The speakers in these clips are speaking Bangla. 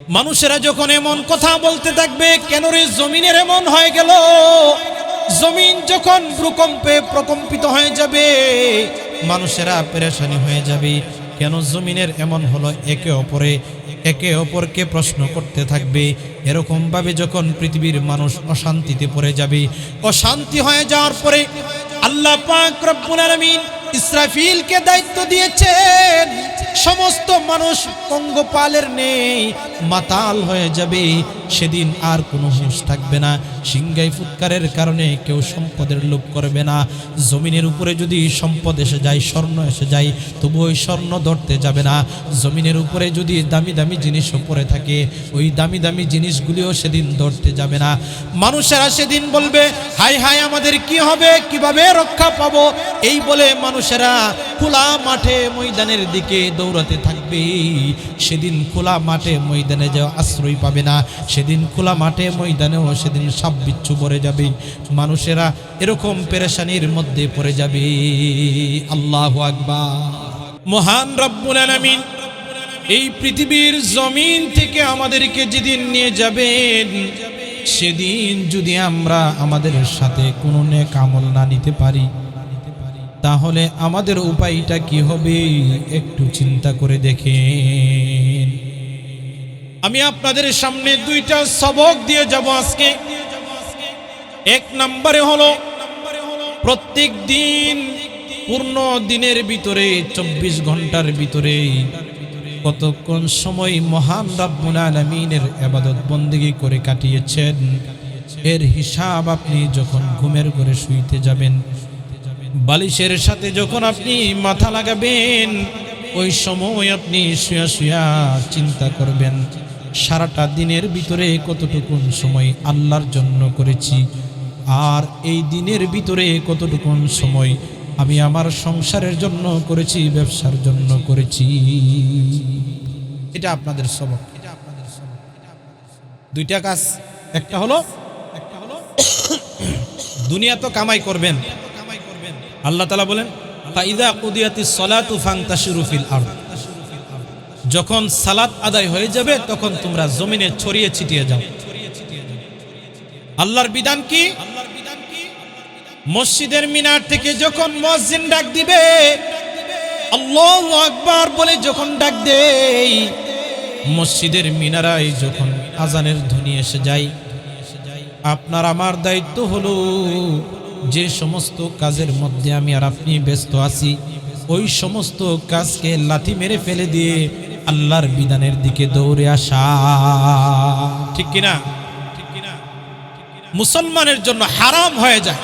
মানুষেরা যখন এমন কথা বলতে থাকবে, কেন রে জমিনের এমন হয়ে গেল, জমিন যখন ভূকম্পে প্রকম্পিত হয়ে যাবে, মানুষেরা পেরেশানি হয়ে যাবে, কেন জমিনের এমন হলো, একে অপরকে প্রশ্ন করতে থাকবে। এরকম ভাবে যখন পৃথিবীর মানুষ অশান্তিতে পড়ে যাবে, অশান্তি হয়ে যাওয়ার পরে আল্লাহ পাক রব্বুল আলামিন ইসরাফিলকে দায়িত্ব দিয়েছেন, সমস্ত মানুষ পঙ্গপালের নেই মাতাল হয়ে যাবে। সেদিন আর কোনো হুঁশ থাকবে না। সিংহাই ফুৎকারের কারণে কেউ সম্পদের লোভ করবে না। জমিনের উপরে যদি সম্পদ এসে যায়, স্বর্ণ এসে যায়, তবু ওই স্বর্ণ ধরতে যাবে না। জমিনের উপরে যদি দামি দামি জিনিসও পড়ে থাকে, ওই দামি দামি জিনিসগুলিও সেদিন ধরতে যাবে না। মানুষেরা সেদিন বলবে, হায় হায় আমাদের কি হবে, কিভাবে রক্ষা পাবো, এই বলে মানুষেরা খোলা মাঠে ময়দানের দিকে দৌড়াতে থাকবে। সেদিন খোলা মাঠে ময়দানে যাওয়া আশ্রয় পাবে না। সেদিন খোলা মাঠে ময়দানেও সেদিন সাপ বিচ্ছু পড়ে যাবে। মানুষেরা এরকম পেরেশানির মধ্যে পড়ে যাবে। আল্লাহু আকবার। মহান রব্বুল আলামিন এই পৃথিবীর জমিন থেকে আমাদেরকে যেদিন নিয়ে যাবেন, সেদিন যদি আমরা আমাদের সাথে কোনো নেক আমল না নিতে পারি, তাহলে আমাদের উপায়টা কি হবে একটু চিন্তা করে দেখেন। আমি আপনাদের সামনে দুইটা সবক দিয়ে যাব আজকে। এক নম্বরে হলো, প্রত্যেক দিন পূর্ণ দিনের ভিতরে 24 ঘন্টার ভিতরে কতক্ষণ সময় মহান রব্বুল আলামিনের ইবাদত বন্দেগী করে কাটিয়েছেন, এর হিসাব আপনি যখন ঘুমের ঘরে শুইতে যাবেন, বালিশের সাথে যখন আপনি মাথা লাগাবেন, ওই সময় আপনি শুয়া শুয়া চিন্তা করবেন, সারাটা দিনের ভিতরে কতটুকু সময় আল্লাহর জন্য করেছি, আর এই দিনের ভিতরে কতটুকু সময় আমি আমার সংসারের জন্য করেছি, ব্যবসার জন্য করেছি। এটা আপনাদের সবক। দুইটা কাজ, একটা হলো দুনিয়া তো কামাই করবেন। আল্লাহ তাআলা বলেন, ফাইদা কুদিয়াতিস সালাতু ফান্তাশিরু ফিল আরদ, যখন সালাত আদায় হয়ে যাবে তখন তোমরা জমিনে ছড়িয়ে ছিটিয়ে যাও। আল্লাহর বিধান কি? মসজিদের মিনার থেকে যখন মুয়াজ্জিন ডাক দিবে, আল্লাহু আকবার বলে যখন ডাক দেই, মসজিদের মিনারায় যখন আজানের ধ্বনি এসে যায়, আপনার আমার দায়িত্ব হলো যে সমস্ত কাজের মধ্যে আমি আর আপনি ব্যস্ত আছি, ওই সমস্ত কাজকে লাথি মেরে ফেলে দিয়ে আল্লাহর বিধানের দিকে দৌড়ে আসা। ঠিক কিনা? মুসলমানের জন্য হারাম হয়ে যায়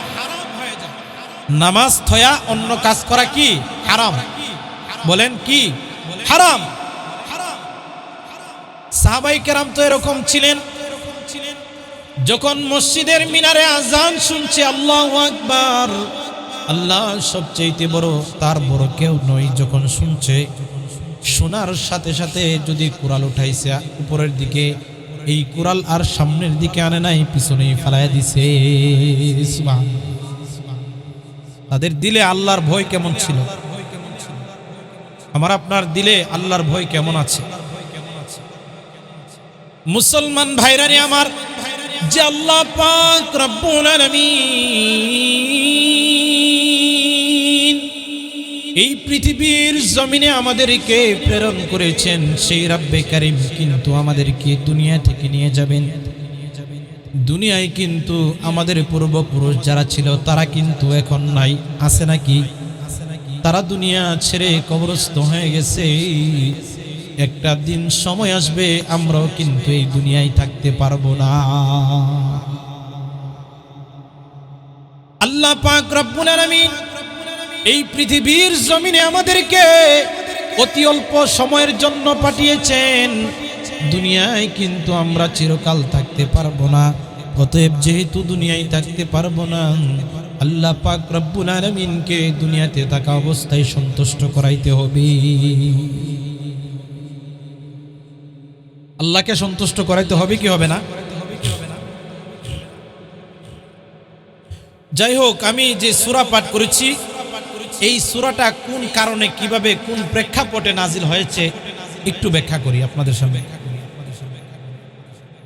নামাজ থয়া অন্য কাজ করা। কি হারাম? বলেন কি হারাম? সাহাবায়ে কেরাম তো এরকম ছিলেন, যখন মসজিদের মিনারে আজান শুনছে, আল্লাহু আকবার, আল্লাহ সবচেয়ে বড়, তার বড় কেউ নয়, যখন শুনছে, শোনার সাথে সাথে যদি কুড়াল উঠাইছে উপরের দিকে, এই কুড়াল আর সামনের দিকে আনে নাই, পিছনেই ফেলাইয়া দিছে। তাদের দিলে আল্লাহর ভয় কেমন ছিল? আমার আপনার দিলে আল্লাহর ভয় কেমন আছে? মুসলমান ভাইরানি আমার, যে আল্লাহ পাক রব্বুল আলামিন এই পৃথিবীর জমিনে আমাদেরকে প্রেরণ করেছেন, সেই রব্বে কারীম কিন্তু আমাদেরকে দুনিয়া থেকে নিয়ে যাবেন। দুনিয়ায় কিন্তু আমাদের পূর্বপুরুষ যারা ছিল তারা কিন্তু এখন নাই, আছে নাকি? তারা দুনিয়া ছেড়ে কবরস্থ হয়ে গেছে। একটা দিন সময় আসবে আমরাও কিন্তু এই দুনিয়ায় থাকতে পারবো না। আল্লাহ পাক রব্বুল আলামিন এই পৃথিবীর জমিনে আমাদেরকে অতি অল্প সময়ের জন্য পাঠিয়েছেন। দুনিয়ায় কিন্তু আমরা চিরকাল থাকতে পারবো না। অতএব যেহেতু দুনিয়ায় থাকতে পারবো না, আল্লাহ পাক রব্বুল আলামিনকে দুনিয়াতে থাকা অবস্থায় সন্তুষ্ট করাইতে হবে। আল্লাহকে সন্তুষ্ট করাইতে হবে কি হবে না? যাই হোক, আমি যে সূরা পাঠ করেছি, এই সূরাটা কোন কারণে, কিভাবে, কোন প্রেক্ষাপটে নাজিল হয়েছে একটু ব্যাখ্যা করি আপনাদের সামনে।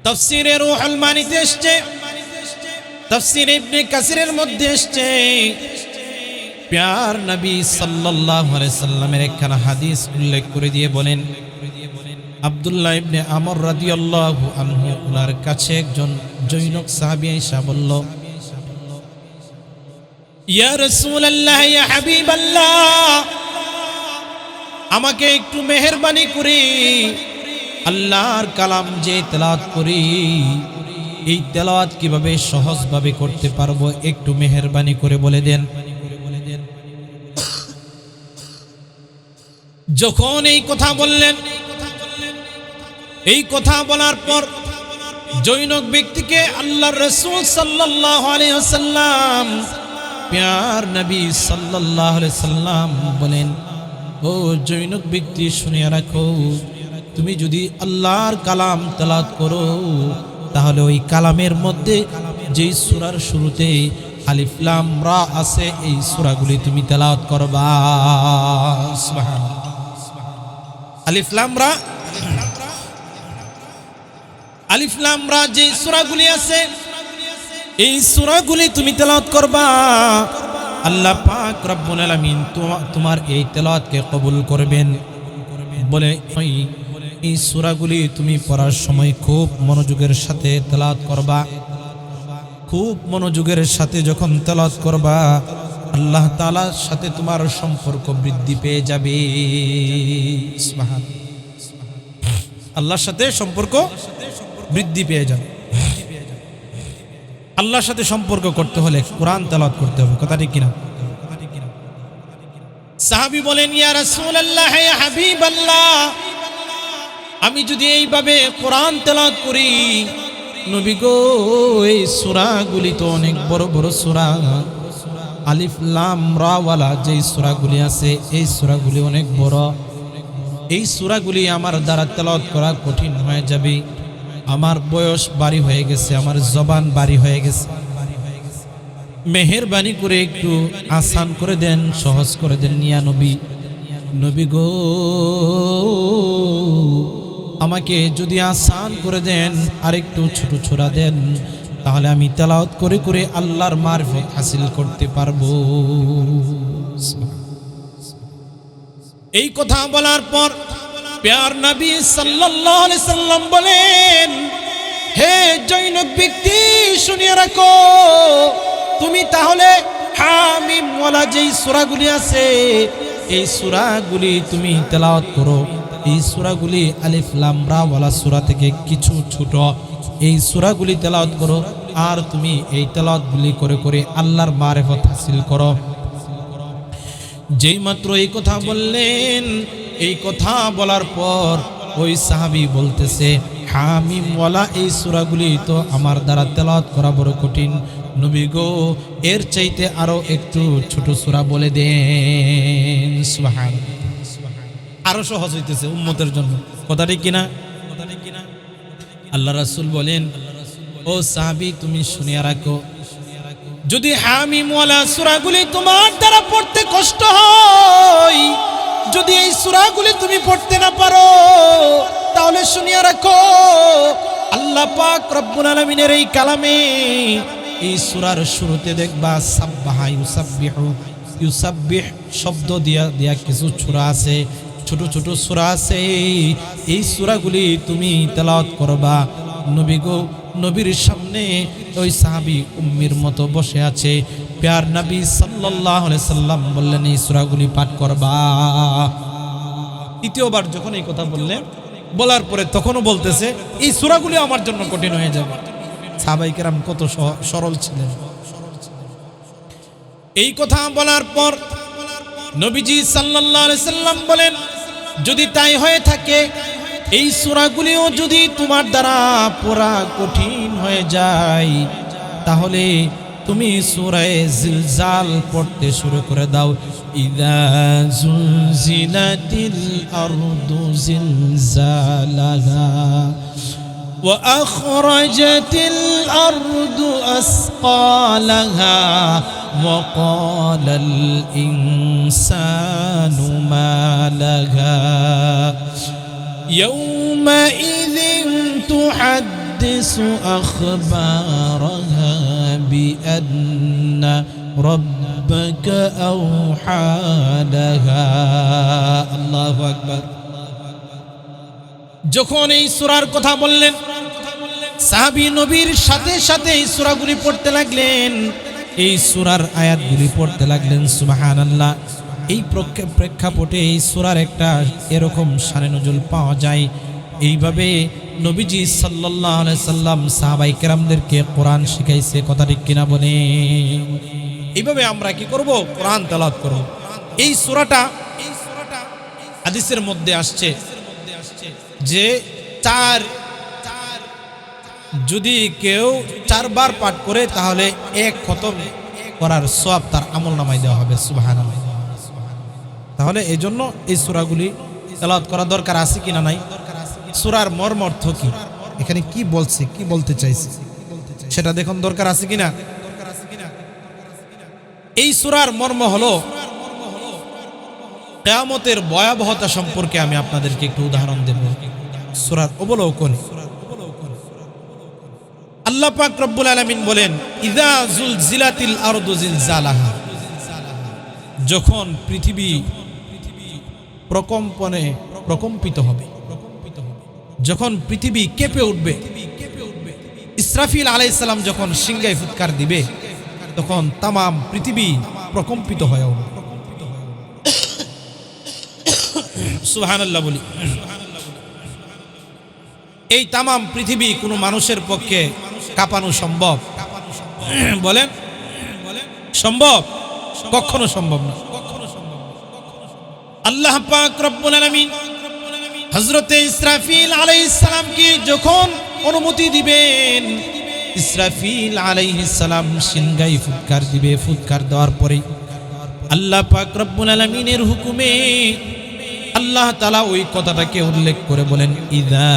তাফসীরে রূহুল মানিতে এসেছে, তাফসীর ইবনে কাসিরের মধ্যে এসেছে, প্যার নবী সাল্লাল্লাহু আলাইহি সাল্লামের একখানা হাদিস উল্লেখ করে দিয়ে বলেন, আব্দুল্লাহ ইবনে আমর রাদিয়াল্লাহু আনহু ওনার কাছে একজন জৈনক সাহাবী এসে বলল, ইয়া রাসূলুল্লাহ, ইয়া হাবিবাল্লাহ, আমাকে একটু মেহেরবানি করে আল্লাহর কালাম যে তেলাওয়াত করি, এই তেলাওয়াত কিভাবে সহজভাবে করতে পারবো, একটু মেহেরবানি করে বলে দেন। যখন এই কথা বললেন, এই কথা বলার পর জৈনক ব্যক্তিকে আল্লাহর রাসূল সাল্লাল্লাহু আলাইহি ওয়াসাল্লাম, প্যার নবী সাল্লাল্লাহু আলাইহি সাল্লাম বলেন, ও জৈনক ব্যক্তি, শুনিয়া রাখো, তুমি যদি আল্লাহর কালাম তেলাওয়াত করো, তাহলে ওই কালামের মধ্যে যেই সূরার শুরুতে আলিফ লাম রা আছে, এই সূরাগুলি তুমি তেলাওয়াত করবা। সুবহানাল্লাহ। আলিফ লাম রা, আলিফ লাম রা যে সূরাগুলি আছে, এই সূরাগুলি তুমি তেলাওয়াত করবা। আল্লাহ পাক রব্বুল আলামিন তোমার এই তেলাওয়াতকে কবুল করবেন। বলে এই সূরাগুলি তুমি পড়ার সময় খুব মনোযোগের সাথে তেলাওয়াত করবা। খুব মনোযোগের সাথে যখন তেলাওয়াত করবা, আল্লাহ তাআলার সাথে তোমার সম্পর্ক বৃদ্ধি পেয়ে যাবে। সুবহানাল্লাহ। আল্লাহর সাথে সম্পর্ক বৃদ্ধি পেয়ে যাবে। আল্লাহর সাথে সম্পর্ক করতে হলে কোরআন তেলাওয়াত করতে হবে, কথা ঠিক কিনা? সাহাবী বলেন, ইয়া রাসূলুল্লাহ, ইয়া হাবিবাল্লাহ, আমি যদি এইভাবে কোরআন তেলাওয়াত করি, নবী গো, এই সূরাগুলি তো অনেক বড় বড় সূরা, আলিফ লাম রা ওয়ালা যে সূরাগুলি আছে, এই সূরাগুলি অনেক বড়, এই সূরাগুলি আমার দ্বারা তেলাওয়াত করা কঠিন হয়ে যাবে। আমার বয়স বাড়ি হয়ে গেছে, আমার জবান বাড়ি হয়ে গেছে, মেহেরবানি করে একটু আসান করে দেন, সহজ করে দেন। নিয়া নবী, নবী গো, আমাকে যদি আসান করে দেন, আর একটু ছোট ছোড়া দেন, তাহলে আমি তেলাওয়াত করে করে আল্লাহর মারফত হাসিল করতে পারবো। এই কথা বলার পর প্যার নবী সাল্লাল্লাহু আলাইহি সাল্লাম বলেন, হে জৈনক ব্যক্তি, শুনিয়ে রাখো, তুমি তাহলে হামিম ওয়ালা যেই সূরাগুলি আছে, এই সূরাগুলি তুমি তেলাওয়াত করো। এই সূরাগুলি আলিফ লাম রা ওয়ালা সূরা থেকে কিছু ছোট, এই সূরাগুলি তেলাওয়াত করো, আর তুমি এই তেলাওয়াতগুলি করে করে আল্লাহর মারিফত হাসিল করো। যেই মাত্র এই কথা বললেন, এই কথা বলার পর ওই সাহাবী বলতেছে, হামিম ওয়ালা এই সূরাগুলি তো আমার দ্বারা তেলাওয়াত করা বড় কঠিন, নবী গো, এর চাইতে আরো একটু ছোট সূরা বলে দেন। সুবহানাল্লাহ। আরো সহজ হইতেছে উম্মতের জন্য, কথা ঠিক কিনা? আল্লাহ রাসূল বলেন, ও সাহাবী, তুমি শুনিয়া রাখো, যদি হামিম ওয়ালা সূরাগুলি তোমার দ্বারা পড়তে কষ্ট হয়, যদি এই সূরাগুলি তুমি পড়তে না পারো, তাহলে শুনিয়া রাখো, আল্লাহ পাক রব্বুল আলামিনের এই কালামে এই সূরার শুরুতে দেখবা সাব্বাহা ইউসাব্বিহু, ইউসাব্বিহ শব্দ দিয়া কিছু সূরা আছে, ছোট ছোট সূরা আছে, এই সূরাগুলি তুমি তেলাওয়াত করবা। নবী গো, নবীর সামনে ওই সাহাবী উম্মির মতো বসে আছে, প্যার নবী সাল্লাল্লাহু আলাইহি সাল্লাম বললেন, এই সূরাগুলি পাঠ করবা। তৃতীয়বার যখন এই কথা বললেন, বলার পরে তখনও বলতেছে, এই সূরাগুলি আমার জন্য কঠিন হয়ে যাবে। সাহাবায়ে কেরাম কত সরল ছিলেন। এই কথা বলার পর নবীজি সাল্লাল্লাহু আলাইহি সাল্লাম বলেন, যদি তাই হয়ে থাকে, এই সূরাগুলিও যদি তোমার দ্বারা পড়া কঠিন হয়ে যায়, তাহলে তুমি সূরা জিলজাল পড়তে শুরু করে দাও। ইযা জুলজিলাতিল আরদু জিলজালাহা ওয়া আখরাজাতিল আরদু আসকালাহা ওয়া ক্বালাল ইনসানু মা লাহা يومئذ تحدث তুহাদ্দিসু আখবারাহা বিআন্না রাব্বাকা আওহা লাহা। আল্লাহু আকবার। যখন এই সূরার কথা বললেন, সাহাবী নবীর সাথে সাথে এই সূরাগুলি পড়তে লাগলেন, এই সূরার আয়াতগুলি পড়তে লাগলেন। সুবহানাল্লাহ। এই প্রেক্ষাপটে এই সূরার একটা এরকম শানে নজুল পাওয়া যায়। এইভাবে নবীজি সাল্লাল্লাহু আলাইহি সাল্লাম সাহাবায়ে কেরামদেরকে কোরআন শিখাইছে। কথা ঠিক কিনা বলে? এইভাবে আমরা কি করব? কোরআন তেলাওয়াত করব। এই সূরাটা হাদিসের মধ্যে আসছে যে যদি কেউ 4 বার পাঠ করে তাহলে 1 খতম করার সওয়াব তার আমলনামায় দেওয়া হবে। সুবহানাল্লাহ। তাহলে এই জন্য এই সূরাগুলি তেলাওয়াত করা দরকার আছে কিনা নাই? সূরার মর্ম অর্থ কি, এখানে কি বলছে, কি বলতে চাইছে সেটা দেখুন দরকার আছে কিনা। এই সূরার মর্ম হলো কিয়ামতের ভয়াবহতা সম্পর্কে আমি আপনাদেরকে একটু উদাহরণ দেব। সূরার অবলোকনে আল্লাহ পাক রব্বুল আলামিন বলেন, ইযা যুলজিলাতিল আরদু জিলজালাহা, যখন পৃথিবী প্রকম্পিত হবে, যখন পৃথিবী কেঁপে উঠবে। ইসরাফিল আলাইহিস সালাম যখন সিংহায় ফুৎকার দিবে তখন তামাম পৃথিবী প্রকম্পিত হয়ে উঠবে। সুবহানাল্লাহ বলি। এই তামাম পৃথিবী কোনো মানুষের পক্ষে কাঁপানো সম্ভব? বলেন সম্ভব? কখনো সম্ভব না। আল্লাহ পাক রব্বুল আলামিন হযরতে ইসরাফিল আলাইহিস সালামকে যখন অনুমতি দিবেন, ইসরাফিল আলাইহিস সালাম সিংহায় ফুৎকার দিবে। ফুৎকার দেওয়ার পরে আল্লাহ পাক রব্বুল আলামিনের হুকুমে আল্লাহ তাআলা ওই কথাটাকে উল্লেখ করে বলেন, ইযা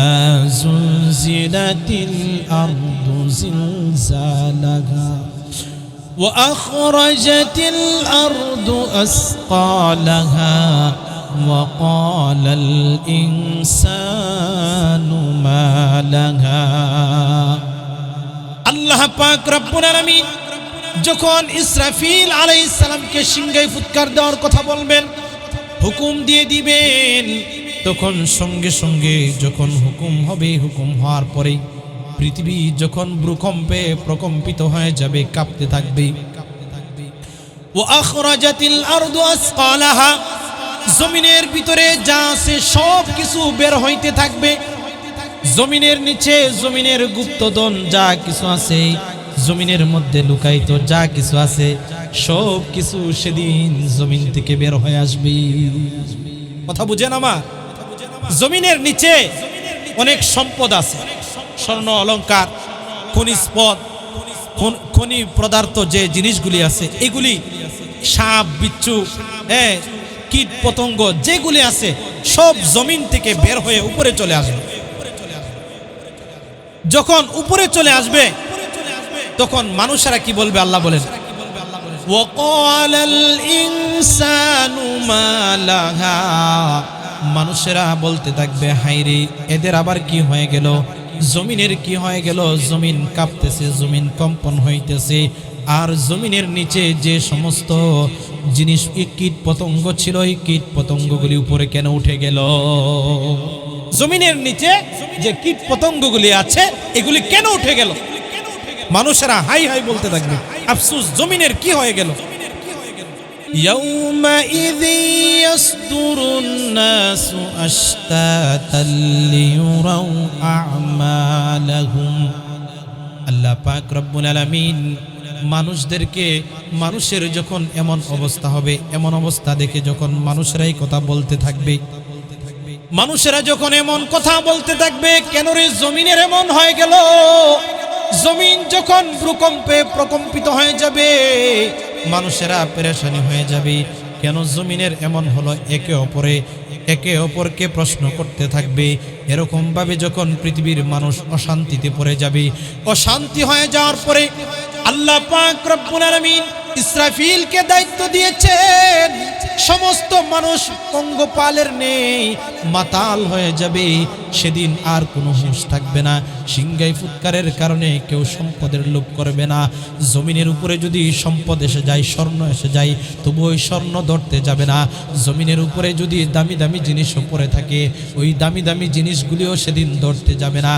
যুলজিলাতিল আরদু জিলজালাহা ওয়া আখরাজাতিল আরদু আসকালাহা ওয়া ক্বালাল ইনসানু মা লাহা। আল্লাহ পাক রব্বুল আলামিন যখন ইসরাফিল আলাইহিস সালামকে সিংহায় ফুৎকার দেওয়ার কথা বলবেন, হুকুম দিয়ে দিবেন, তখন সঙ্গে সঙ্গে যখন হুকুম হবে, হুকুম হওয়ার পরে পৃথিবী যখন ভূকম্পে প্রকম্পিত হয়ে যাবে, কাঁপতে থাকবে। ওয়া আখরাজাতিল আরদু আসকালাহা, জমিনের ভিতরে যা আছে সব কিছু বের হইতে থাকবে। জমিনের নিচে জমিনের গুপ্তধন যা কিছু আছে, জমিনের মধ্যে লুকায়িত যা কিছু আছে সব কিছু সেদিন জমিন থেকে বের হয়ে আসবে। কথা বুঝেন আমার? জমিনের নিচে অনেক সম্পদ আছে, স্বর্ণ অলংকার, খনিজ পদ, খনি পদার্থ যে জিনিসগুলি আছে, এগুলি সাপ বিচ্ছু, কীট পতঙ্গ যেগুলি আছে সব জমিন থেকে বের হয়ে উপরে চলে আসবে। যখন উপরে চলে আসবে তখন মানুষেরা কি বলবে? আল্লাহ বলেন, ওয়াকালাল ইনসানু মা লাহা, মানুষেরা বলতে থাকবে, হায়রে এদের আবার কি হয়ে গেল, জমিনের কি হয়ে গেল, জমিন কাঁপতেছে, জমিন কম্পন হইতেছে, আর জমিনের নিচে যে সমস্ত জিনিস কীট পতঙ্গ ছিল, এই কীট পতঙ্গগুলি উপরে কেন উঠে গেল? জমিনের নিচে যে কীট পতঙ্গগুলি আছে এগুলি কেন উঠে গেল? মানুষেরা হাই হাই বলতে থাকবে, আফসোস জমিনের কি হয়ে গেল। ইয়াউমাইযি ইয়াসদুরুন নাসু আশতাতাল লিয়ুরাউ আ'মালাহুম। আল্লাহ পাক রব্বুল আলামিন মানুষদেরকে, মানুষের যখন এমন অবস্থা হবে, এমন অবস্থা দেখে যখন মানুষরাই কথা বলতে থাকবে, মানুষেরা যখন এমন কথা বলতে থাকবে, কেন রে জমিনের এমন হয়ে গেল? জমিন যখন ভূকম্পে প্রকম্পিত হয়ে যাবে, মানুষেরা পেরেশানি হয়ে যাবে, কেন জমিনের এমন হলো? একে অপরকে প্রশ্ন করতে থাকবে। এরকম ভাবে যখন পৃথিবীর মানুষ অশান্তিতে পড়ে যাবে, অশান্তি হয়ে যাওয়ার পরে আল্লাহ পাক রব্বুল আলামিন ইসরাফিলকে দায়িত্ব দিয়েছেন, সমস্ত মানুষ পঙ্গপালের নেই মাতাল হয়ে যাবে, সেদিন আর কোনো হুঁশ থাকবে না। সিংগাই ফুৎকারের কারণে কেউ সম্পদের লোভ করবে না। জমিনের উপরে যদি সম্পদ এসে যায়, স্বর্ণ এসে যায়, তবু ওই স্বর্ণ ধরতে যাবে না। জমিনের উপরে যদি দামি দামি জিনিসও পড়ে থাকে, ওই দামি দামি জিনিসগুলিও সেদিন ধরতে যাবে না।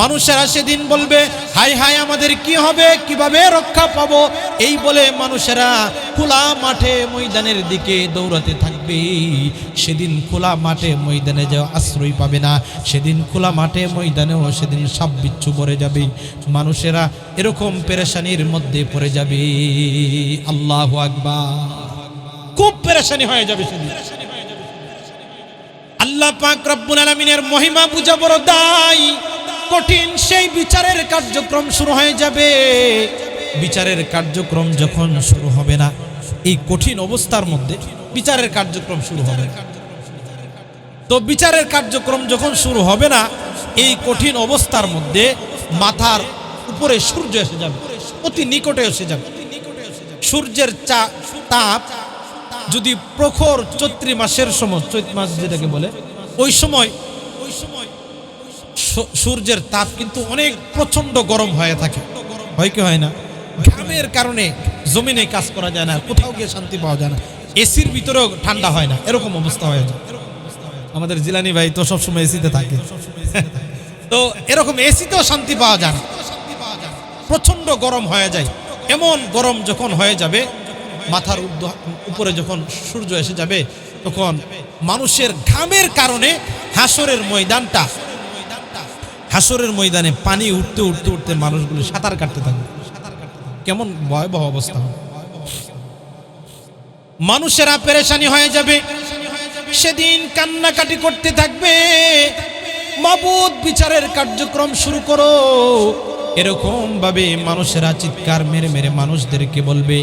মানুষেরা সেদিন বলবে, হায় হায় আমাদের কি হবে, কিভাবে রক্ষা পাবো? এই বলে মানুষেরা খোলা মাঠে ময়দানের দিকে দৌড়াতে থাকবে। সেদিন খোলা মাঠে ময়দানে যাওয়া আশ্রয় পাবে না। সেদিন খোলা মাঠে ময়দানেও সেদিন সাপ বিচ্ছু পড়ে যাবে। মানুষেরা এরকম পেরেশানির মধ্যে পড়ে যাবে। আল্লাহু আকবার। খুব পেরেশানি হয়ে যাবে সেদিন। আল্লাহ পাক রব্বুল আলামিনের মহিমা বুঝা বড় দায়। কঠিন সেই বিচারের কার্যক্রম শুরু হয়ে যাবে। বিচারের কার্যক্রম যখন শুরু হবে না, এই কঠিন অবস্থার মধ্যে বিচারের কার্যক্রম শুরু হবে না। তো বিচারের কার্যক্রম যখন শুরু হবে না, এই কঠিন অবস্থার মধ্যে মাথার উপরে সূর্য এসে যাবে, অতি নিকটে এসে যাবে। সূর্যের তাপ যদি প্রখর চৈত্র মাসের সময়, চৈত মাস যেটাকে বলে, ওই সময় সূর্যের তাপ কিন্তু অনেক প্রচন্ড গরম হয়ে থাকে, হয় কি হয় না? ঘামের কারণে জমিনে কাজ করা যায় না, কোথাও গিয়ে শান্তি পাওয়া যায় না, এসির ভিতরেও ঠান্ডা হয় না, এরকম অবস্থা হয়ে যায়। আমাদের জিলানি ভাই তো সবসময় এসিতে থাকে, তো এরকম এসিতেও শান্তি পাওয়া যায় না, প্রচন্ড গরম হয়ে যায়। এমন গরম যখন হয়ে যাবে, মাথার উপরে যখন সূর্য এসে যাবে, তখন মানুষের ঘামের কারণে হাসরের ময়দানে পানি উঠতে উঠতে উঠতে মানুষগুলো সাঁতার কাটতে থাকবে। কেমন ভয়াবহ অবস্থা হবে। মানুষেরা পেরেশানি হয়ে যাবে, সেদিন কান্নাকাটি করতে থাকবে, মাবুদ বিচারের কার্যক্রম শুরু করো। এরকম ভাবে মানুষেরা চিৎকার মেরে মেরে মানুষদেরকে বলবে,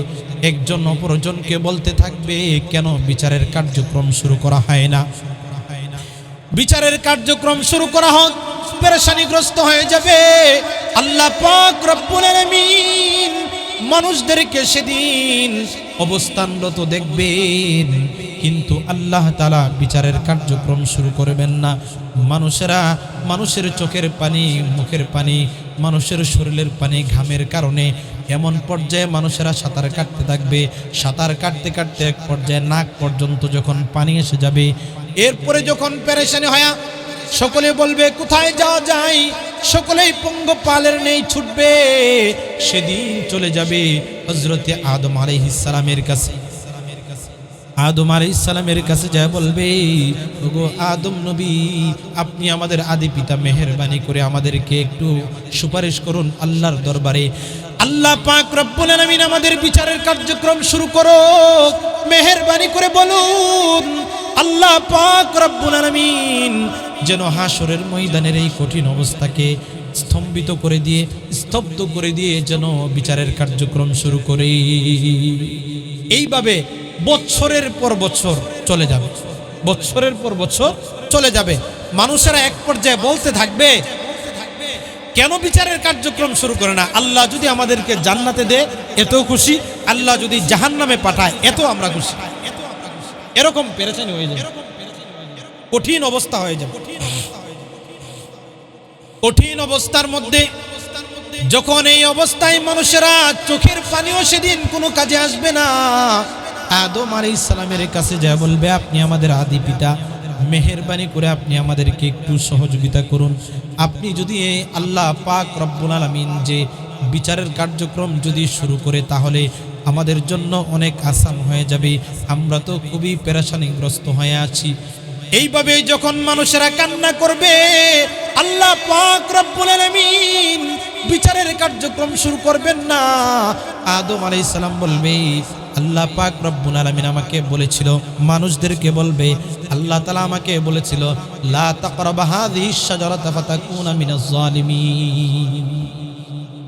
একজন অপরজনকে বলতে থাকবে, কেন বিচারের কার্যক্রম শুরু করা হয় না? বিচারের কার্যক্রম শুরু করা হোক। পেরেশানিগ্রস্ত হয়ে যাবে। আল্লাহ পাক রব্বুল আলামিন মানুষদেরকে সেদিন অবস্থানরত দেখবেন, কিন্তু আল্লাহ তাআলা বিচারের কার্যক্রম শুরু করবেন না। মানুষেরা, মানুষের চোখের পানি, মুখের পানি, মানুষের শরীরের পানি, ঘামের কারণে এমন পর্যায়ে মানুষেরা সাঁতার কাটতে থাকবে। সাঁতার কাটতে কাটতে এক পর্যায়ে নাক পর্যন্ত যখন পানি এসে যাবে, এরপরে যখন পেরেশানি হয়, সকলে বলবে কোথায় যাওয়া যায়, সকলেই পঙ্গপালের নেই ছুটবে। সেদিন চলে যাবে হযরতে আদম আলাইহিস সালামের কাছে। আদম আলাইহিস সালামের কাছে যায় বলবে, ওগো আদম নবী, আপনি আমাদের আদি পিতা, মেহেরবানি করে আমাদেরকে একটু সুপারিশ করুন আল্লাহর দরবারে। আল্লাহ পাক রব্বুল আলামিন আমাদের বিচারের কার্যক্রম শুরু করো, মেহেরবানি করে বলুন। আল্লাহ পাক রব্বুল আলামিন যেন হাসরের ময়দানের এই কঠিন অবস্থাকে স্তম্ভিত করে দিয়ে, স্তব্ধ করে দিয়ে যেন বিচারের কার্যক্রম শুরু করে। এইভাবে বছরের পর বছর চলে যাবে, বছরের পর বছর চলে যাবে। মানুষেরা এক পর্যায়ে বলতে থাকবে, কেন বিচারের কার্যক্রম শুরু করে না? আল্লাহ যদি আমাদেরকে জান্নাতে দেয় এত খুশি, আল্লাহ যদি জাহান্নামে পাঠায় এত আমরা খুশি। এরকম পেরেশানি হয়ে যাবে, কঠিন অবস্থা হয়ে যাবে। কঠিন অবস্থার মধ্যে যখন এই অবস্থায় মানুষেরা চোখের পানিও সেদিন কোনো কাজে আসবে না, আদম আলাইহিস সালামের কাছে যা বলবে, আপনি আমাদের আদি পিতা, মেহেরবানি করে আপনি আমাদেরকে একটু সহযোগিতা করুন। আপনি যদি আল্লাহ পাক রব্বুল আলামিন যে বিচারের কার্যক্রম যদি শুরু করে, তাহলে আমাদের জন্য অনেক আসান হয়ে যাবে। আমরা তো খুবই পেরেশানিগ্রস্ত হয়ে আছি। এইভাবে যখন মানুষেরা কান্না করবে, আল্লাহ পাক রব্বুল আলামিন বিচারের কার্যক্রম শুরু করবেন না। আদম আলাইহিস সালাম বলবে, আল্লাহ পাক রব্বুল আলামিন আমাকে বলেছিল, মানুষদেরকে বলবে, আল্লাহ তাআলা আমাকে বলেছিল, লা তাকরাবা হাযিহিশ শাজারাতা ফাতাকুনা মিনাজ জালিমিন।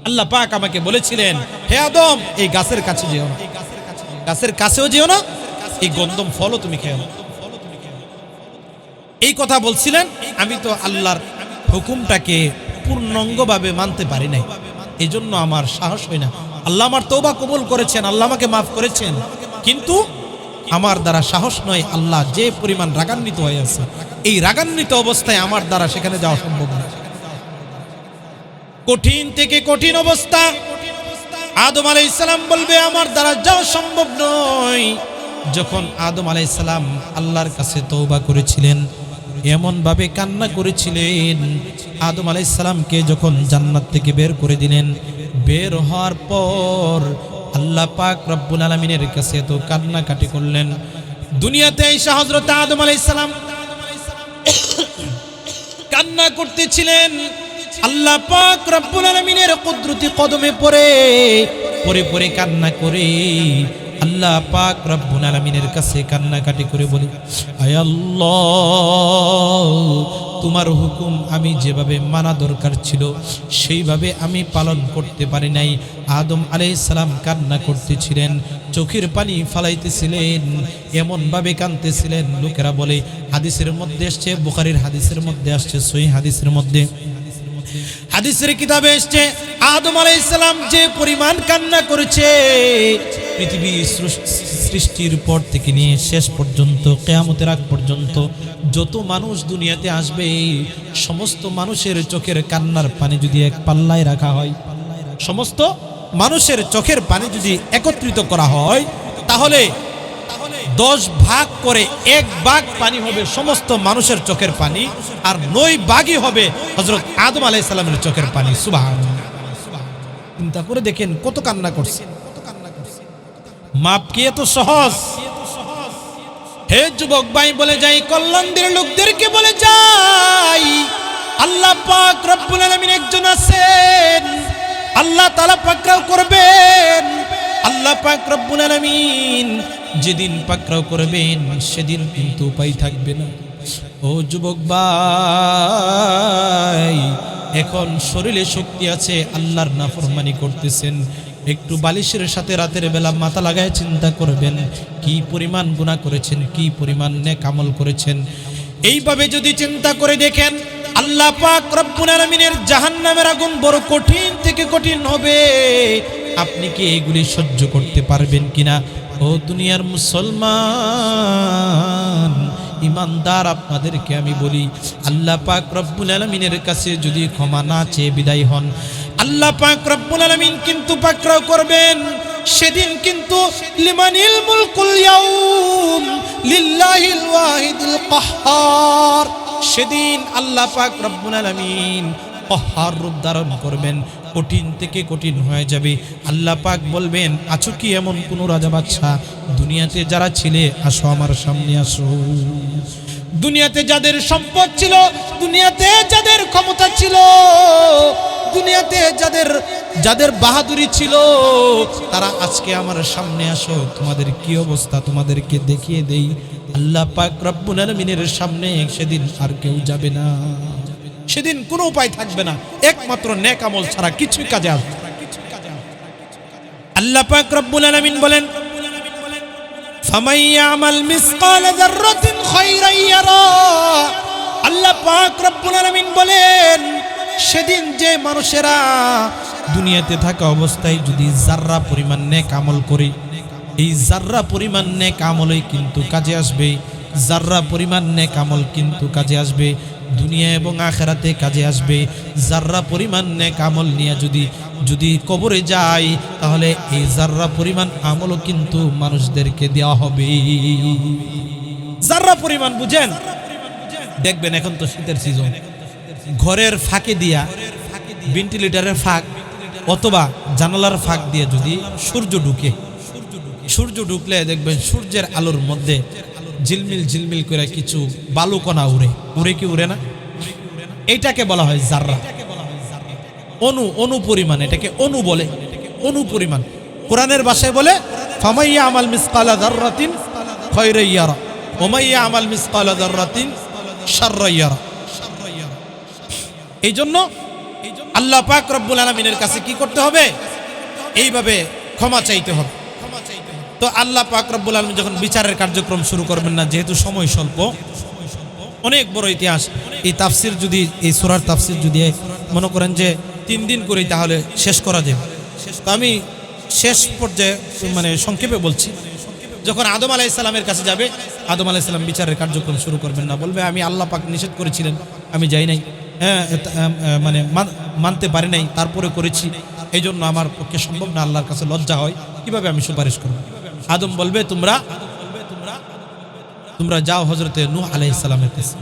আল্লাহ পাক আমাকে বলেছিলেন, হে আদম, এই গাছের কাছে যেও না, গাছের কাছেও যেও না, এই গন্ধম ফলও তুমি খেও না। এই কথা বলছিলেন। আমি তো আল্লাহর হুকুমটাকে পূর্ণাঙ্গভাবে মানতে পারি নাই, এই জন্য আমার সাহস হয় না। আল্লাহ আমার তওবা কবুল করেছেন, আল্লাহ আমাকে মাফ করেছেন, কিন্তু আমার দ্বারা সাহস নয়, আল্লাহ যে পরিমাণ রাগান্বিত হয়ে আছে, এই রাগান্বিত অবস্থায় আমার দ্বারা সেখানে যাওয়া সম্ভব না। কঠিন থেকে কঠিন অবস্থা, আদম আলাইহিস সালাম বলবে আমার দ্বারা যাওয়া সম্ভব নয়। যখন আদম আলাইহিস সালাম আল্লাহর কাছে তওবা করেছিলেন, এমন ভাবে কান্না করেছিলেন, আদম আলাইহিস সালামকে যখন জান্নাত থেকে বের করে দিলেন, বের হওয়ার পর আল্লাহ পাক রব্বুল আলামিনের কাছে তো কান্নাকাটি করলেন। দুনিয়াতে এসে হযরত আদম আলাইহিস সালাম কান্না করতেছিলেন, আল্লাহ পাক রব্বুল আলামিনের কুদরতি কদমে পড়ে পড়ে কান্না করে আল্লাহ পাক রব্বুল আলামিনের কাছে কান্নাকাটি করে বলে, আয় আল্লাহ, তোমার হুকুম আমি যেভাবে মানা দরকার ছিল সেইভাবে আমি পালন করতে পারি নাই। আদম আলাইহিস সালাম কান্না করতেছিলেন, চোখের পানি ফালাইতেছিলেন, এমন ভাবে কাঁদতেছিলেন। লোকেরা বলে, হাদিসের মধ্যে আসছে, বুখারীর হাদিসের মধ্যে আসছে, সহিহ হাদিসের মধ্যে, হাদিসের কিতাবে এসেছে, আদম আলাইহিস সালাম যে পরিমাণ কান্না করেছে, পৃথিবী সৃষ্টির পর থেকে নিয়ে শেষ পর্যন্ত, কিয়ামতের আগ পর্যন্ত যত মানুষ দুনিয়াতে আসবে, সমস্ত মানুষের চোখের কান্নার পানি যদি এক পাল্লায় রাখা হয়, সমস্ত মানুষের চোখের পানি যদি একত্রিত করা হয়, তাহলে 10 ভাগ করে 1 ভাগ পানি হবে সমস্ত মানুষের চোখের পানি, আর 9 ভাগই হবে হযরত আদম আলাইহিস সালামের চোখের পানি। সুবহানাল্লাহ, চিন্তা করে দেখেন কত কান্না করছে। মাপ কি এত সহজ? হে যুবক ভাই, বলে যাই, কল্যাণদের লোকদেরকে বলে যাই, আল্লাহ পাক রব্বুল আলামিন একজন আছেন, আল্লাহ তাআলা পাকড়াও করবেন। আল্লাহ পাক রব্বুল আলামিন যেদিন পাকড়াও করবেন সেদিন কিন্তু উপায় থাকবে না। ও যুবক ভাই, এখন শরীরে শক্তি আছে, আল্লাহর নাফরমানি করতেছেন, একটু বালিশের সাথে রাতের বেলা মাথা লাগায় চিন্তা করবেন কি পরিমাণ গুনাহ করেছেন, কি পরিমাণ নেক আমল করেছেন। এইভাবে যদি চিন্তা করে দেখেন, আল্লাহ পাক রব্বুল আলামিনের জাহান্নামের আগুন বড় কঠিন থেকে কঠিন হবে। আপনি কি এগুলি সহ্য করতে পারবেন কিনা? ও দুনিয়ার মুসলমান ইমানদার, আপনাদেরকে আমি বলি, আল্লাহ পাক রব্বুল আলামিনের কাছে যদি ক্ষমা না চেয়ে বিদায় হন, আল্লাহ পাক রব্বুল আলামিন কিন্তু পাকড়াও করবেন। সেদিন কিন্তু লিমানিল মুলকুল ইয়াউম লিল্লাহিল ওয়াহিদুল কাহ্হার, সেদিন আল্লাহ পাক রব্বুল আলামিন কাহ্হার রূপ ধারণ করবেন, কঠিন থেকে কঠিন হয়ে যাবে। আল্লাহ পাক বলবেন, আছো কি এমন কোন রাজা বাদশা দুনিয়াতে যারা ছিলে, আসো আমার সামনে আসো। দুনিয়াতে যাদের সম্পদ ছিল, দুনিয়াতে যাদের ক্ষমতা ছিল, দুনিয়াতে যাদের বাহাদুরি ছিল, তারা আজকে আমার সামনে আসো, তোমাদের কি অবস্থা তোমাদেরকে দেখিয়ে দেই। আল্লাহ পাক রব্বুল আলামিনের সামনে সেদিন আর কেউ যাবে না, সেদিন কোনো উপায় থাকবে না, একমাত্র নেক আমল ছাড়া কিছুই কাজে আসবে না। আল্লাহ পাক রব্বুল আলামিন বলেন, ফামান ইয়ামাল মিসকাল যাররাতিন খায়রান ইয়ারা। আল্লাহ পাক রব্বুল আলামিন বলেন, সেদিন যে মানুষেরা দুনিয়াতে থাকা অবস্থায় যদি যাররা পরিমাণ নেক আমল করে, এই যাররা পরিমাণ নেক আমলই কিন্তু কাজে আসবে, যাররা পরিমাণ নেক আমল কিন্তু কাজে আসবে, দুনিয়া এবং আখিরাতে কাজে আসবে। যাররা পরিমাণ নেক আমল নিয়ে যদি কবরে যায়, তাহলে এই যাররা পরিমাণ আমলও কিন্তু মানুষদেরকে দেওয়া হবে। যাররা পরিমাণ বুঝেন, দেখবেন এখন তো শীতের সিজন, ঘরের ফাঁকে দিয়া, ভেন্টিলেটরের ফাঁক অথবা জানালার ফাঁক দিয়ে যদি সূর্য ঢুকলে দেখবেন সূর্যের আলোর মধ্যে ঝিলমিল ঝিলমিল করে কিছু বালুকণা উড়ে কি উড়ে না? এইটাকে বলা হয় যাররা। অনু পরিমাণ, এটাকে অনু বলে, অনু পরিমাণ। কোরআনের ভাষায় বলে, ফামাইয়া আমাল মিসকালা যাররাতিন খায়রান ইয়ারা ওয়া মাইয়া আমাল মিসকালা যাররাতিন শাররান ইয়ারা। এই জন্য আল্লাহ পাক রব্বুল আলামিনের কাছে কি করতে হবে? এইভাবে ক্ষমা চাইতে হবে। তো আল্লাহ পাক রব্বুল আলামিন যখন বিচারের কার্যক্রম শুরু করবেন না, যেহেতু সময় স্বল্প, অনেক বড় ইতিহাস, এই তাফসির যদি, এই সূরার তাফসির যদি মনে করেন যে 3 দিন করেই তাহলে শেষ করা যাবে। তো আমি শেষ পর্যায়ে মানে সংক্ষেপে বলছি, যখন আদম আলাইহিস সালামের কাছে যাবে, আদম আলাইহিস সালাম বিচারের কার্যক্রম শুরু করবেন না, বলবে আমি আল্লাহ পাক নিষেধ করেছিলেন, আমি যাই নাই, মানে মানতে পারি নাই, তারপরে করেছি, এই জন্য আমার পক্ষে সম্ভব না, আল্লাহর কাছে লজ্জা হয়, কিভাবে আমি সুপারিশ করব। আদম বলবে তোমরা যাও হযরতে নূহ আলাইহিস সালামের কাছে।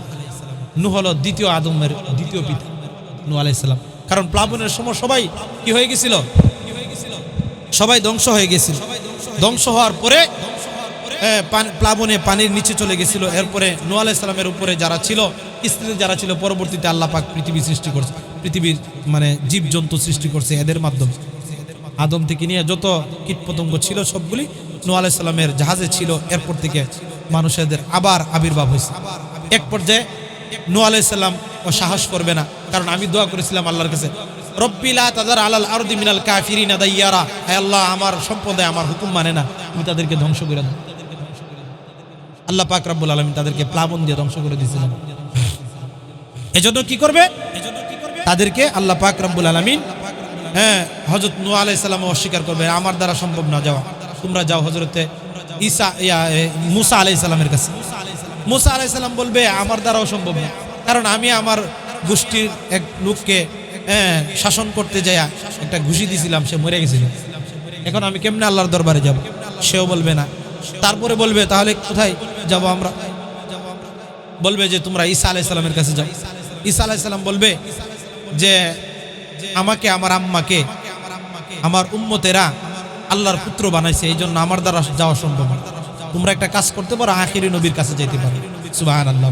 নূহ হলো দ্বিতীয় আদমের দ্বিতীয় পিতা, নূহ আলাইহিস সালাম। কারণ প্লাবনের সময় সবাই কি হয়ে গেছিল? সবাই ধ্বংস হয়ে গেছিল। ধ্বংস হওয়ার পরে প্লাবনে পানির নিচে চলে গেছিল। এরপরে নূহ আলাইহিস সালামের উপরে যারা ছিল, স্ত্রী যারা ছিল, পরবর্তীতে আল্লাহ পাক পৃথিবী সৃষ্টি করছে, পৃথিবীর মানে জীবজন্তু সৃষ্টি করছে এদের মাধ্যমে। আদম থেকে নিয়ে যত কীটপতঙ্গ ছিল সবগুলি নূহ আলাইহিস সালামের জাহাজে ছিল। এরপর থেকে মানুষের আবার আবির্ভাব হয়েছে। এক পর্যায়ে নূহ আলাইহিস সালাম ও সাহস করবে না, কারণ আমি দোয়া করেছিলাম আল্লাহর কাছে, রব্বি লা তাযার আলাল আরদি মিনাল কাফিরিনা দাইয়ারা, হে আল্লাহ আমার সম্প্রদায় আমার হুকুম মানে না, তুমি তাদেরকে ধ্বংস করে দাও। আল্লাহ পাক রব্বুল আলামিন তাদেরকে প্লাবন দিয়ে ধ্বংস করে দিয়েছিলেন। এজন্য কি করবে? তাদেরকে আল্লাহ পাক রব্বুল আলামিন হযরত নূহ আলাইহিস সালাম অস্বীকার করবে, আমার দ্বারা সম্ভব না, যাওয়া, তোমরা যাও হযরতে মুসা আলাইহিস সালামের কাছে। মুসা আলাইহিস সালাম বলবে আমার দ্বারাও সম্ভব না, কারণ আমি আমার গোষ্ঠীর এক লোককে শাসন করতে যাইয়া একটা ঘুষি দিয়েছিলাম, সে মরে গেছিল, এখন আমি কেমনে আল্লাহর দরবারে যাব? সেও বলবে না। তারপরে বলবে তাহলে কোথায় যাব আমরা? বলবে যে তোমরা ঈসা আলাইহিস সালামের কাছে যাও। ঈসা আলাইহিস সালাম বলবে যে আমাকে, আমার আম্মাকে, আমার উম্মতেরা আল্লাহর পুত্র বানাইছে, এই জন্য আমার দ্বারা যাওয়া সম্ভব না। তোমরা একটা কাজ করতে পারো, আখিরি নবীর কাছে যেতে পারো। সুবহানাল্লাহ।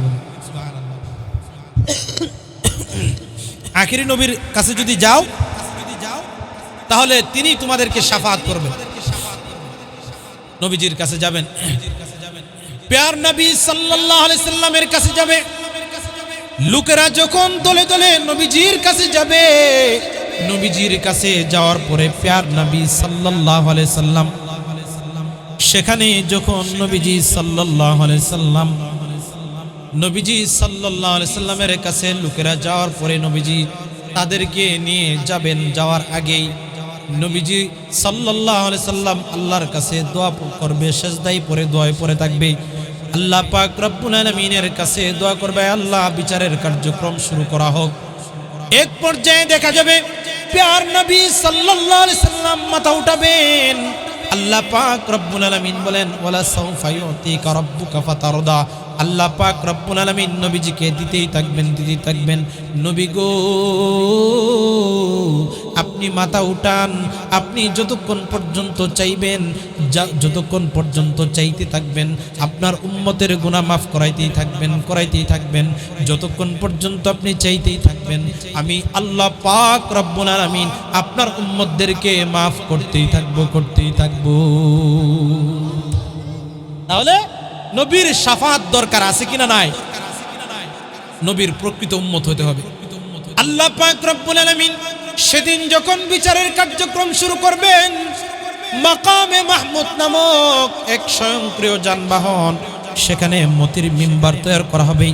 আখিরি নবীর কাছে যদি যাও তাহলে তিনি তোমাদেরকে শাফাআত করবেন। নবীজির কাছে যাবেন, প্যার নবী সাল্লাল্লাহু আলাইহি সাল্লামের কাছে যাবে। লোকেরা যখন দলে দলে নবীজির কাছে যাবে, নবীজির কাছে যাওয়ার পরে প্যার নবী সাল্লাল্লাহু আলাইহি সাল্লাম সেখানে যখন নবীজি সাল্লাল্লাহু আলাইহি সাল্লামের কাছে লোকেরা যাওয়ার পরে নবীজি তাদেরকে নিয়ে যাবেন। যাওয়ার আগেই নবীজি সাল্লাল্লাহু আলাইহি সাল্লাম আল্লাহর কাছে দোয়া করবে, সিজদায় পড়ে দোয়ায় পড়ে থাকবে। আল্লাহ পাক রব্বুল আলামিনের কাছে দোয়া করবে, আল্লাহ বিচারের কার্যক্রম শুরু করা হোক। এক পর্যায়ে দেখা যাবে প্যার নবী সাল্লাল্লাহু আলাইহি সাল্লাম মাথা উঠাবেন। আল্লাহ পাক রব্বুল আলামিন বলেন ওয়ালা সাউফা ইউতিকা রাব্বুকা ফাতারদা। আল্লাহ পাক রব্বুল আলামিন নবীজিকে দিতেই থাকবেন। নবী গো আপনি মাথা উঠান, আপনি যতক্ষণ পর্যন্ত চাইবেন, যতক্ষণ পর্যন্ত চাইতে থাকবেন, আপনার উম্মতের গুনাহ মাফ করাইতেই থাকবেন, যতক্ষণ পর্যন্ত আপনি চাইতেই থাকবেন, আমি আল্লাহ পাক রব্বুল আলামিন আপনার উম্মতদেরকে মাফ করতেই থাকবো। তাহলে নবীর শাফাআত দরকার আছে কিনা নাই? নবীর প্রকৃত উম্মত হতে হবে। আল্লাহ পাক রব্বুল আলামিন সেদিন যখন বিচারের কার্যক্রম শুরু করবেন, মাকামে মাহমুদ নামক এক স্বয়ংক্রিয় যানবাহন, সেখানে মতির মিম্বার তৈরি করা হবে।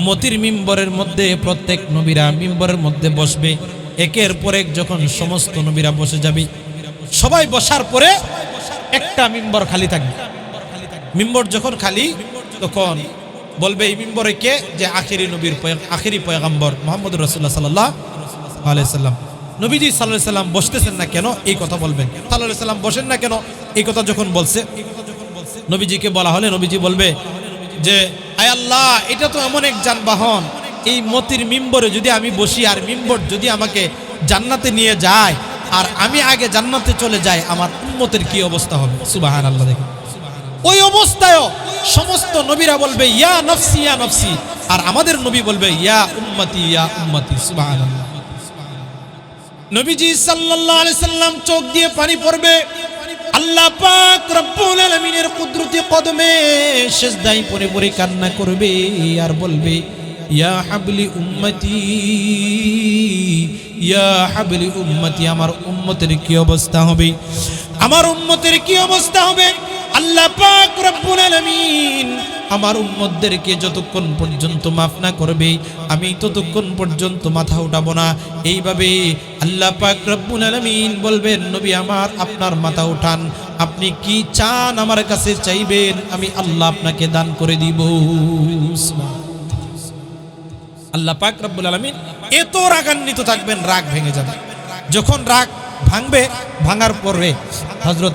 মতির মিম্বরের মধ্যে প্রত্যেক নবীরা মিম্বরের মধ্যে বসবে। একের পর এক যখন সমস্ত নবীরা বসে যাবে, সবাই বসার পরে একটা মিম্বর খালি থাকবে। মিম্বর যখন খালি, তখন বলবে এই মিম্বরে কে? যে আখিরি পয়গম্বর মুহাম্মদুর রাসূলুল্লাহ সাল্লাল্লাহু আলাইহি সাল্লাম। নবীজি সাল্লাল্লাহু আলাইহি সাল্লাম বসতেছেন না কেন, এই কথা বলবেন। সাল্লাল্লাহু আলাইহি সাল্লাম বসেন না কেন, এই কথা যখন বলছে, নবীজিকে বলা হলে নবীজি বলবে যে আয় আল্লাহ, এটা তো এমন এক যানবাহন, এই মতির মিম্বরে যদি আমি বসি আর মিম্বর যদি আমাকে জান্নাতে নিয়ে যায় আর আমি আগে জান্নাতে চলে যাই, আমার উম্মতের কি অবস্থা হবে? সুবহানাল্লাহ। দেখেন, ওই অবস্থায়ও সমস্ত নবীরা বলবে ইয়া নফসি ইয়া নফসি, আর আমাদের নবী বলবে ইয়া উম্মতি ইয়া উম্মতি। সুবহানাল্লাহ। নবীজি সাল্লাল্লাহু আলাইহি সাল্লাম চোখ দিয়ে পানি পড়বে। আল্লাহ পাক রব্বুল আলামিনের কুদরতি কদমে সিজদায় পড়ে পড়ে কান্না করবে আর বলবে ইয়া হাবলি উম্মতি ইয়া হাবলি উম্মতি। আমার উম্মতের কি অবস্থা হবে? আল্লাহ পাক রব্বুল আলামিন আমার উম্মতদেরকে যতক্ষণ পর্যন্ত মাফ না করবে আমি ততক্ষণ পর্যন্ত মাথা উঠাবো না। এইভাবে আল্লাহ পাক রব্বুল আলামিন বলবেন, নবী আমার আপনার মাথা উঠান, আপনি কি চান আমার কাছে চাইবেন, আমি আল্লাহ আপনাকে দান করে দিব। আল্লাহ পাক রব্বুল আলামিন এত রাগান্বিত থাকবেন, রাগ ভেঙে যাবে। যখন রাগ ভাঙবে, ভাঙার পরে হযরত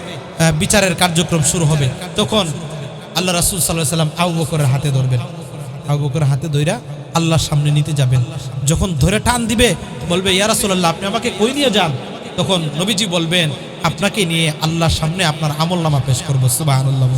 বিচারের কার্যক্রম শুরু হবে, তখন আল্লাহ রাসূল সাল্লাল্লাহু আলাইহি ওয়াসাল্লাম আবু বকরের হাতে ধরবেন। আবু বকরের হাতে ধইরা আল্লাহর সামনে নিতে যাবেন। যখন ধরে টান দিবে, বলবে ইয়া রাসূলুল্লাহ আপনি আমাকে কই নিয়ে যান? তখন নবীজি বলবেন, আপনাকে নিয়ে আল্লাহর সামনে আপনার আমলনামা পেশ করব। সুবহানাল্লাহ।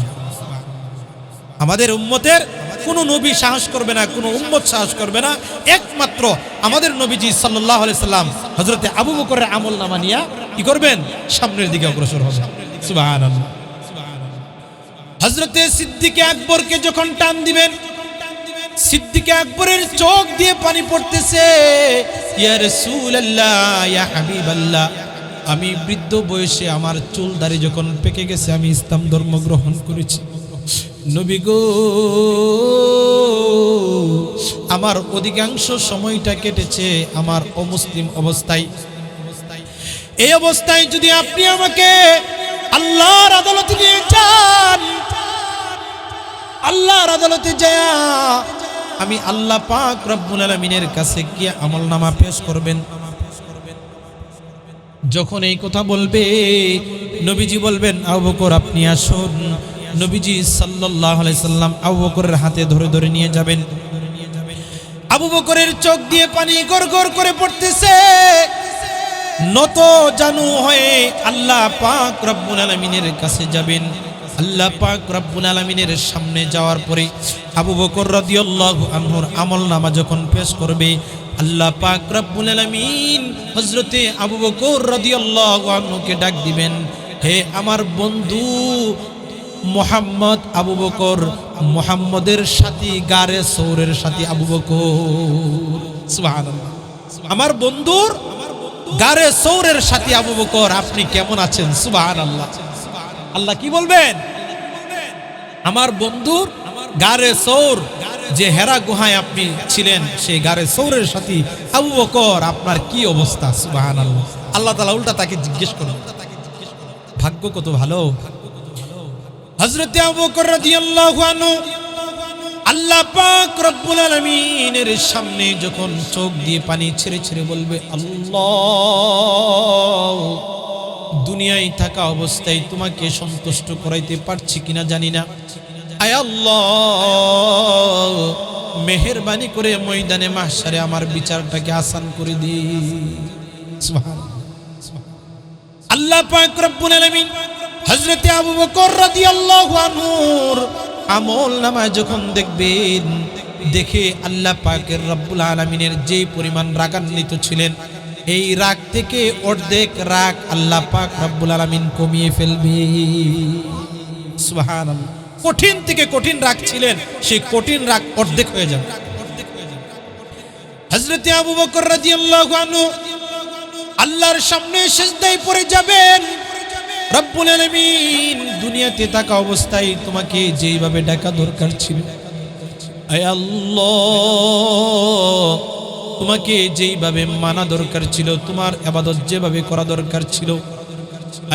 আমাদের উম্মতের কোন নবী সাহস করবে না, কোন উম্মত সাহস করবে না, একমাত্র আমাদের নবীজি সাল্লাল্লাহু আলাইহি সাল্লাম হযরতে আবু বকরের আমলনামা নিয়ে কি করবেন? সামনের দিকে অগ্রসর হবে। সুবহানাল্লাহ। হযরতে সিদ্দিক আকবরকে যখন টান দিবেন, সিদ্দিক আকবরের চোখ দিয়ে পানি পড়তেছে। ইয়া রাসূলুল্লাহ, ইয়া হাবিবাল্লাহ, আমি বৃদ্ধ বয়সে আমার চুল দাড়ি যখন পেকে গেছে, আমি ইসলাম ধর্ম গ্রহণ করেছি। নবী গো, আমার অধিকাংশ সময়টা কেটেছে আমার অমুসলিম অবস্থায়। এই অবস্থায় যদি আপনি আমাকে আল্লাহর আদালতে নিয়ে যান, আল্লাহর আদালতে যায় আমি আল্লাহ পাক রব্বুল আলামিনের কাছে গিয়ে আমলনামা পেশ করবেন। যখন এই কথা বলবে, নবীজি বলবেন আবু বকর আপনি আসুন। নবীজি সাল্লাল্লাহু আলাইহি সাল্লাম আবু বকরের হাতে ধরে ধরে নিয়ে যাবেন। আবু বকরের চোখ দিয়ে পানি গড়গড় করে পড়তেছে। নত জানু হয়ে আল্লাহ পাক রব্বুল আলামিনের কাছে যাবেন। আল্লাহ পাক রব্বুল আলামিনের সামনে যাওয়ার পরে আবু বকর রাদিয়াল্লাহু আনহুর আমলনামা যখন পেশ করবে, আল্লাহ পাক রব্বুল আলামিন হযরতে আবু বকর রাদিয়াল্লাহু আনহুকে ডাক দিবেন, হে আমার বন্ধু মুহাম্মদ আবু বকর, মুহাম্মদের সাথী গারে সৌরের সাথী আবু বকর। সুবহানাল্লাহ। আমার বন্ধুর গারে সৌরের সাথী আবু বকর, আপনি কেমন আছেন? সুবহানাল্লাহ। আল্লাহ কি বলবেন? আমার বন্ধুর গারে সৌর, যে হেরা গুহায় আপনি ছিলেন, সেই গারে সৌরের সাথী আবু বকর, আপনার কি অবস্থা? সুবহানাল্লাহ। আল্লাহ তাআলা উল্টা তাকে জিজ্ঞেস করলেন। ভাগ্য কত ভালো। হযরতে আবু বকর রাদিয়াল্লাহু আনহু আল্লাহ পাক রব্বুল আলামিনের সামনে যখন চোখ দিয়ে পানি ছেড়ে ছেড়ে বলবে, আল্লাহ, দুনিয়ায় থাকা অবস্থায় তোমাকে সন্তুষ্ট করাইতে পারছি কিনা জানি না, আয় আল্লাহ মেহেরবানি করে ময়দানে মাহশারে আমার বিচারটাকে আসান করে দিন। সুবহানাল্লাহ। আল্লাহ পাক রব্বুল আলামিন হযরতে আবু বকর রাদিয়াল্লাহু আনহুর আমলনামায় যখন দেখবেন, দেখে আল্লাহ পাকের রব্বুল আলামিনের যে পরিমাণ রাগান্বিত ছিলেন, এই রাগ থেকে অর্ধেক রাগ আল্লাহ পাক রব্বুল আলামিন কমিয়ে ফেলবে। সুবহানাল্লাহ। কঠিন থেকে কঠিন রাগ ছিলেন, সেই কঠিন রাগ অর্ধেক হয়ে যাবে। হযরতে আবু বকর রাদিয়াল্লাহু আনহু আল্লাহর সামনে সিজদায় পড়ে যাবেন। রব্বুল আলামিন, দুনিয়াতে থাকা অবস্থায় তোমাকে যেইভাবে ডাকা দরকার ছিল, আয় আল্লাহ তোমাকে যেইভাবে মানা দরকার ছিল, তোমার ইবাদত যেভাবে করা দরকার ছিল,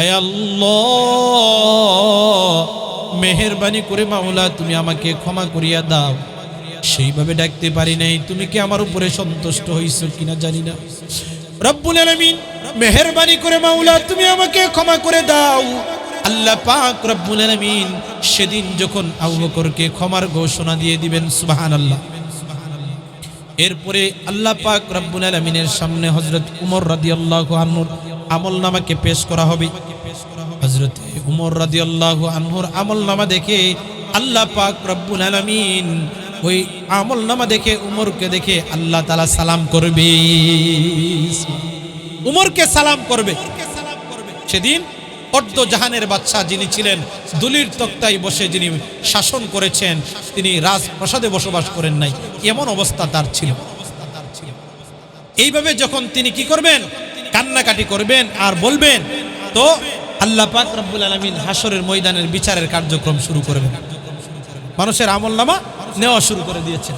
আয় আল্লাহ মেহেরবানি করে মাওলা তুমি আমাকে ক্ষমা করিয়া দাও। সেইভাবে ডাকতে পারি নাই, তুমি কি আমার উপরে সন্তুষ্ট হইছো কিনা জানি না। রব্বুল আলামিন মেহেরবানি করে মাওলা তুমি আমাকে ক্ষমা করে দাও। আল্লাহ পাক রব্বুল আলামিন সেদিন যখন আবু বকরকে ক্ষমার ঘোষণা দিয়ে দিবেন। সুবহানাল্লাহ। এরপরে আল্লাহ পাক রব্বুল আলামিনের সামনে হযরত উমর রাদিয়াল্লাহু আনহুর আমলনামাকে পেশ করা হবে। হযরত উমর রাদিয়াল্লাহু আনহুর আমলনামা দেখে আল্লাহ পাক রব্বুল আলামিন ওই আমলনামা দেখে উমরকে দেখে আল্লাহ তাআলা সালাম করবে, উমরকে সালাম করবে। সেদিন অর্ধ জাহানের বাদশা যিনি ছিলেন, দুলির তক্তায় বসে যিনি শাসন করেছেন, তিনি রাজপ্রাসাদে বসবাস করেন নাই, এমন অবস্থা তার ছিল। এইভাবে যখন তিনি কি করবেন, কান্নাকাটি করবেন আর বলবেন, তো আল্লাহ পাক রব্বুল আলামিন হাসরের ময়দানের বিচারের কার্যক্রম শুরু করবেন। মানুষের আমলনামা নেওয়া শুরু করে দিয়েছেন।